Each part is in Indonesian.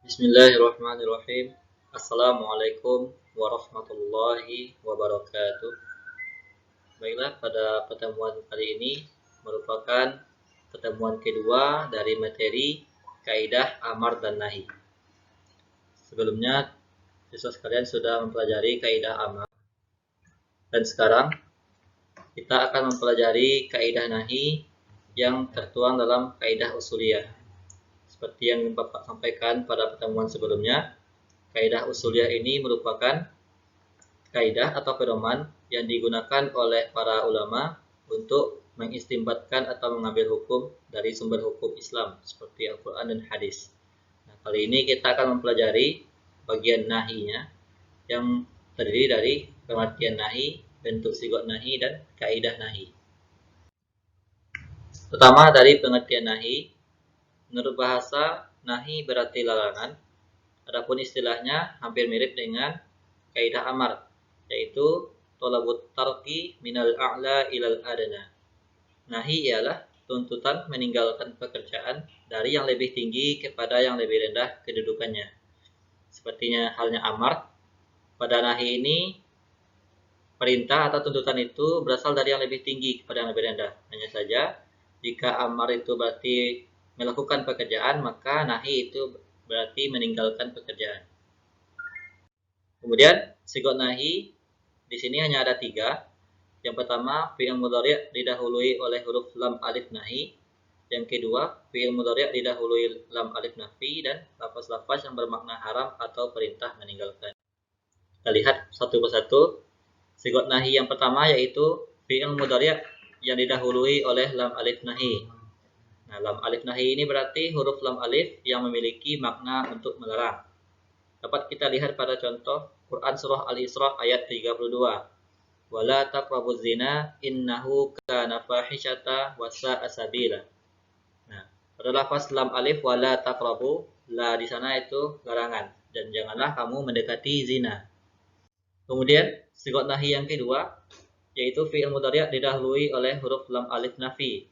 Bismillahirrahmanirrahim. Assalamualaikum warahmatullahi wabarakatuh. Baiklah, pada pertemuan kali ini merupakan pertemuan kedua dari materi kaidah amar dan nahi. Sebelumnya, siswa sekalian sudah mempelajari kaidah amar, dan sekarang kita akan mempelajari kaidah nahi yang tertuang dalam kaidah usuliyah. Seperti yang Bapak sampaikan pada pertemuan sebelumnya, kaidah usuliyah ini merupakan kaidah atau pedoman yang digunakan oleh para ulama untuk mengistinbatkan atau mengambil hukum dari sumber hukum Islam seperti Al-Quran dan hadis. Nah, kali ini kita akan mempelajari bagian nahinya yang terdiri dari pengertian nahi, bentuk sigot nahi, dan kaidah nahi. Pertama, dari pengertian nahi, menurut bahasa, nahi berarti larangan. Adapun istilahnya hampir mirip dengan kaidah amar, yaitu tolabut tarki minal a'la ilal adana. Nahi ialah tuntutan meninggalkan pekerjaan dari yang lebih tinggi kepada yang lebih rendah kedudukannya. Sepertinya halnya amar, pada nahi ini perintah atau tuntutan itu berasal dari yang lebih tinggi kepada yang lebih rendah. Hanya saja jika amar itu berarti melakukan pekerjaan, maka nahi itu berarti meninggalkan pekerjaan. Kemudian sigot nahi di sini hanya ada 3. Yang pertama, fi'il mudhari' didahului oleh huruf lam alif nahi. Yang kedua, fi'il mudhari' didahului lam alif nafi, dan lafaz-lafaz yang bermakna haram atau perintah meninggalkan. Kita lihat satu persatu. Sigot nahi yang pertama yaitu fi'il mudhari' yang didahului oleh lam alif nahi. Nah, lam alif nahi ini berarti huruf lam alif yang memiliki makna untuk melarang. Dapat kita lihat pada contoh Quran Surah Al-Isra ayat 32. Wala taqrabuz zina innahu kana fahisyata wa sa'a sabila. Nah, pada lafaz lam alif wala taqrabu, la di sana itu larangan, dan janganlah kamu mendekati zina. Kemudian sigot nahi yang kedua yaitu fi'il mudhari' didahului oleh huruf lam alif nafi.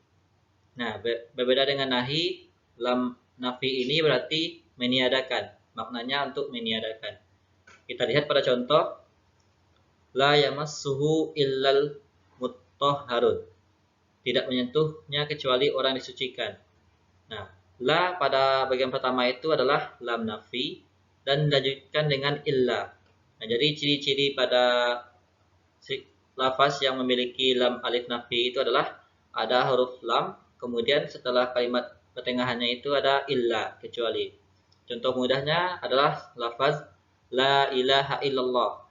Nah, berbeda dengan nahi, lam nafi ini berarti meniadakan. Maknanya untuk meniadakan. Kita lihat pada contoh la yamassuhu illal mutahharun. Tidak menyentuhnya kecuali orang disucikan. Nah, la pada bagian pertama itu adalah lam nafi dan dilanjutkan dengan illa. Nah, jadi ciri-ciri pada lafaz yang memiliki lam alif nafi itu adalah ada huruf lam, kemudian setelah kalimat pertengahannya itu ada illa, kecuali. Contoh mudahnya adalah lafaz la ilaha illallah.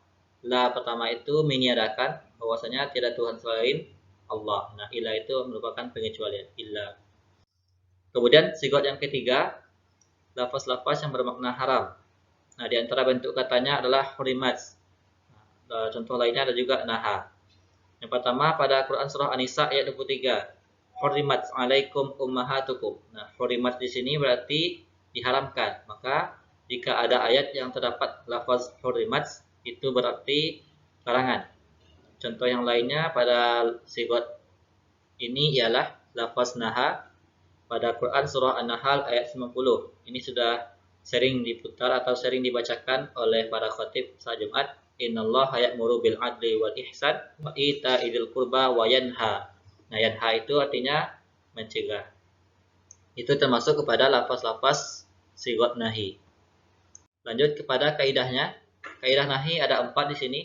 La pertama itu meniadakan bahwasanya tiada Tuhan selain Allah. Nah, illa itu merupakan pengecualian, illa. Kemudian sigot yang ketiga, lafaz-lafaz yang bermakna haram. Nah, di antara bentuk katanya adalah hurimat. Nah, contoh lainnya ada juga naha. Yang pertama pada Quran Surah An-Nisa ayat 23. Hurimat alaikum ummahatukum. Nah, hurimat di sini berarti diharamkan. Maka jika ada ayat yang terdapat lafaz hurimat, itu berarti larangan. Contoh yang lainnya pada sigot ini ialah lafaz naha pada Quran Surah An-Nahl ayat 90. Ini sudah sering diputar atau sering dibacakan oleh para khatib saat Jumat. Innallaha ya'muru bil adli wal ihsan wa ita'idil qurba wa yanha. Nah, yanha itu artinya mencegah. Itu termasuk kepada lafaz-lafaz sigot nahi. Lanjut kepada kaidahnya. Kaidah nahi ada 4 di sini.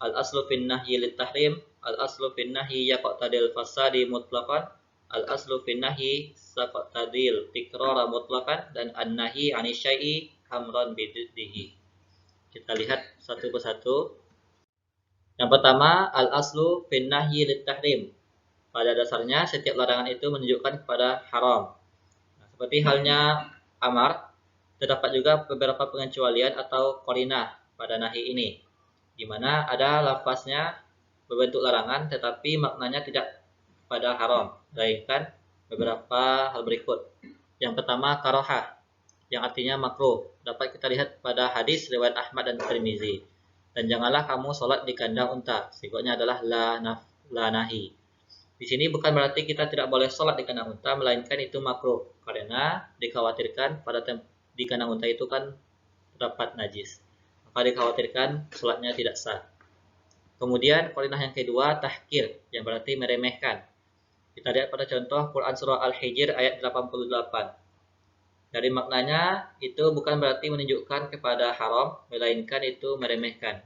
Al aslu fin nahyi lit tahrim, al aslu fin nahyi yaqtadil fasadi mutlaqan, al aslu fin nahyi saqtadil tikrara mutlaqan, dan an nahyi 'ani syai'i amran bididdihi. Kita lihat satu persatu. Yang pertama, al aslu fin nahyi lit tahrim. Pada dasarnya setiap larangan itu menunjukkan kepada haram. Nah, seperti halnya amar, terdapat juga beberapa pengecualian atau qarinah pada nahi ini, di mana ada lafaznya berbentuk larangan tetapi maknanya tidak pada haram, melainkan beberapa hal berikut. Yang pertama, karohah, yang artinya makruh. Dapat kita lihat pada hadis riwayat Ahmad dan Tirmizi. Dan janganlah kamu sholat di kandang unta. Sigotnya adalah la nahi. Di sini bukan berarti kita tidak boleh sholat di kandang unta, melainkan itu makruh karena dikhawatirkan di kandang unta itu kan terdapat najis, maka dikhawatirkan sholatnya tidak sah. Kemudian qarinah yang kedua tahkir, yang berarti meremehkan. Kita lihat pada contoh Quran surah Al-Hijr ayat 88. Dari maknanya itu bukan berarti menunjukkan kepada haram, melainkan itu meremehkan.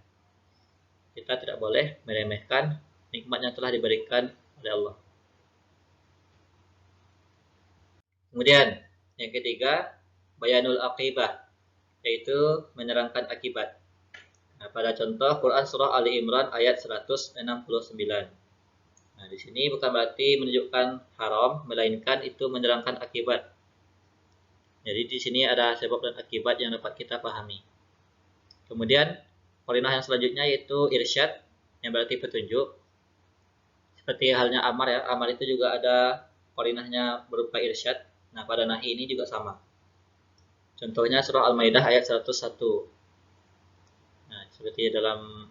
Kita tidak boleh meremehkan nikmat yang telah diberikan oleh Allah. Kemudian yang ketiga bayanul aqibah, yaitu menerangkan akibat. Nah, pada contoh Quran surah Ali Imran ayat 169. Nah, di sini bukan berarti menunjukkan haram, melainkan itu menerangkan akibat. Jadi di sini ada sebab dan akibat yang dapat kita pahami. Kemudian qarinah yang selanjutnya yaitu irsyad, yang berarti petunjuk. Seperti halnya amar ya, amar itu juga ada qarinahnya berupa irsyad. Nah, pada nahi ini juga sama. Contohnya surah Al-Maidah ayat 101. Nah, seperti dalam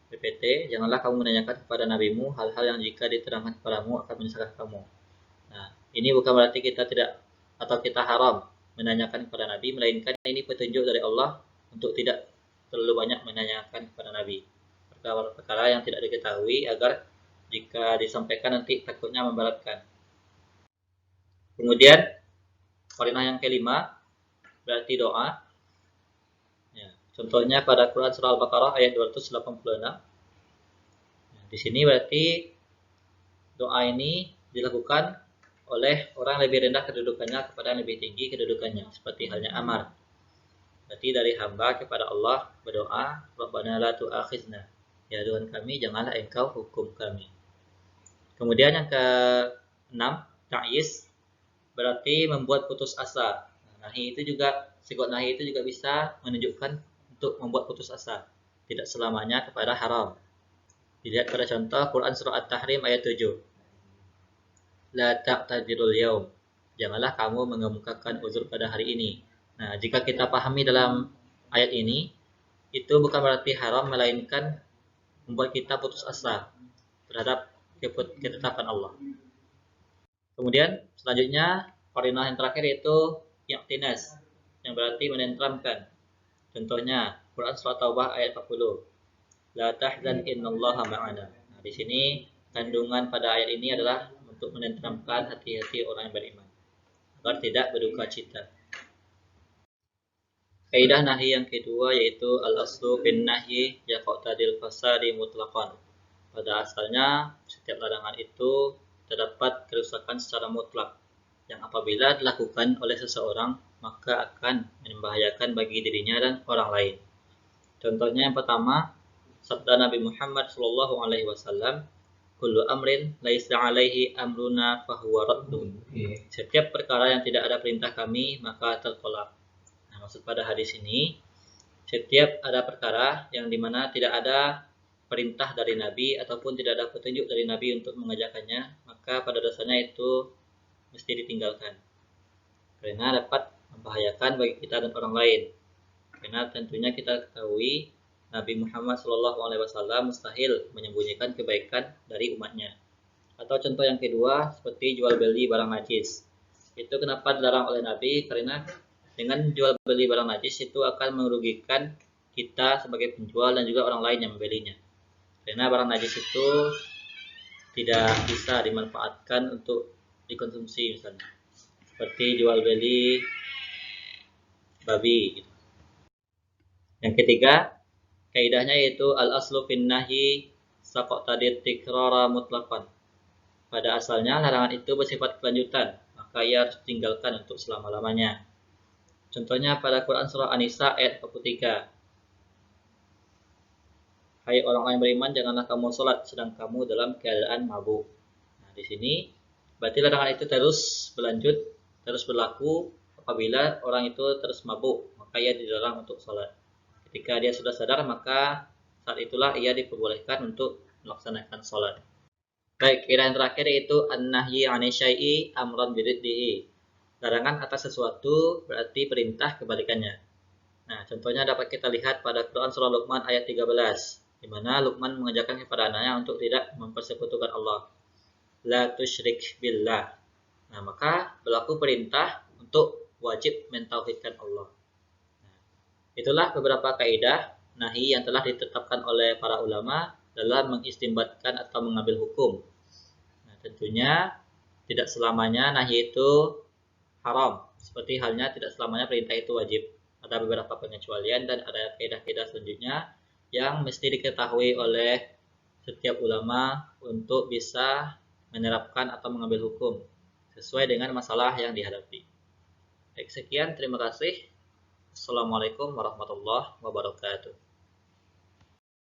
PPT, janganlah kamu menanyakan kepada nabimu hal-hal yang jika diterangkan kepadamu akan menyesatkan kamu. Nah, ini bukan berarti kita tidak atau kita haram menanyakan kepada nabi, melainkan ini petunjuk dari Allah untuk tidak terlalu banyak menanyakan kepada nabi perkara-perkara yang tidak diketahui, agar jika disampaikan nanti takutnya memberatkan. Kemudian qarinah yang kelima berarti doa. Ya, contohnya pada Quran surah Al-Baqarah ayat 286. Di sini berarti doa ini dilakukan oleh orang lebih rendah kedudukannya kepada yang lebih tinggi kedudukannya, seperti halnya amar. Berarti dari hamba kepada Allah berdoa, Rabbana la tu'akhizna, ya Tuhan kami janganlah engkau hukum kami. Kemudian yang ke-6 ta'yiz, berarti membuat putus asa. Nahi itu juga, sigot nahi itu juga bisa menunjukkan untuk membuat putus asa, tidak selamanya kepada haram. Dilihat pada contoh Quran surah At-Tahrim ayat 7. La ta'tadirul yaum, janganlah kamu mengemukakan uzur pada hari ini. Nah, jika kita pahami dalam ayat ini, itu bukan berarti haram, melainkan membuat kita putus asa terhadap ketetapan Allah. Kemudian selanjutnya qarinah yang terakhir yaitu i'tinas, yang berarti menenteramkan. Contohnya Quran surah Taubah ayat 40. La tahzan innallaha ma'ana. Nah, di sini kandungan pada ayat ini adalah untuk menenteramkan hati-hati orang yang beriman agar tidak berduka cita. Kaidah nahi yang kedua yaitu al-aslu bin nahyi yaqtadil fasadi mutlaqan. Pada asalnya setiap larangan itu terdapat kerusakan secara mutlak, yang apabila dilakukan oleh seseorang maka akan membahayakan bagi dirinya dan orang lain. Contohnya yang pertama, sabda Nabi Muhammad SAW, kullu amrin laisa alaihi amruna fahuwa raddun. Setiap perkara yang tidak ada perintah kami maka tertolak. Nah, maksud pada hadis ini, setiap ada perkara yang dimana tidak ada perintah dari Nabi ataupun tidak ada petunjuk dari Nabi untuk mengerjakannya, maka pada dasarnya itu mesti ditinggalkan, karena dapat membahayakan bagi kita dan orang lain. Karena tentunya kita ketahui Nabi Muhammad SAW mustahil menyembunyikan kebaikan dari umatnya. Atau contoh yang kedua seperti jual beli barang najis. Itu kenapa dilarang oleh Nabi? Karena dengan jual beli barang najis itu akan merugikan kita sebagai penjual dan juga orang lain yang membelinya. Karena barang najis itu tidak bisa dimanfaatkan untuk dikonsumsi, misalnya seperti jual beli babi. Yang ketiga, kaidahnya yaitu al-aslu fin nahyi saqatadir tikrara mutlaqan. Pada asalnya larangan itu bersifat kelanjutan, maka ia harus ditinggalkan untuk selama-lamanya. Contohnya pada Quran surah An-Nisa ayat 43. Hai orang-orang yang beriman, janganlah kamu sholat sedang kamu dalam keadaan mabuk. Nah, di sini berarti larangan itu terus berlanjut, terus berlaku apabila orang itu terus mabuk, maka ia dilarang untuk sholat. Ketika dia sudah sadar, maka saat itulah ia diperbolehkan untuk melaksanakan sholat. Baik, kaidah yang terakhir yaitu an-nahyi 'ani syai'i amran bididdihi. Larangan atas sesuatu berarti perintah kebalikannya. Nah, contohnya dapat kita lihat pada Quran surah Luqman ayat 13, di mana Luqman mengajarkan kepada anaknya untuk tidak mempersekutukan Allah. La tusyrik billah. Nah, maka berlaku perintah untuk wajib mentauhidkan Allah. Itulah beberapa kaidah nahi yang telah ditetapkan oleh para ulama dalam mengistinbatkan atau mengambil hukum. Nah, tentunya tidak selamanya nahi itu haram, seperti halnya tidak selamanya perintah itu wajib. Ada beberapa pengecualian dan ada kaidah-kaidah selanjutnya yang mesti diketahui oleh setiap ulama untuk bisa menerapkan atau mengambil hukum sesuai dengan masalah yang dihadapi. Baik, sekian, terima kasih. Assalamualaikum warahmatullahi wabarakatuh.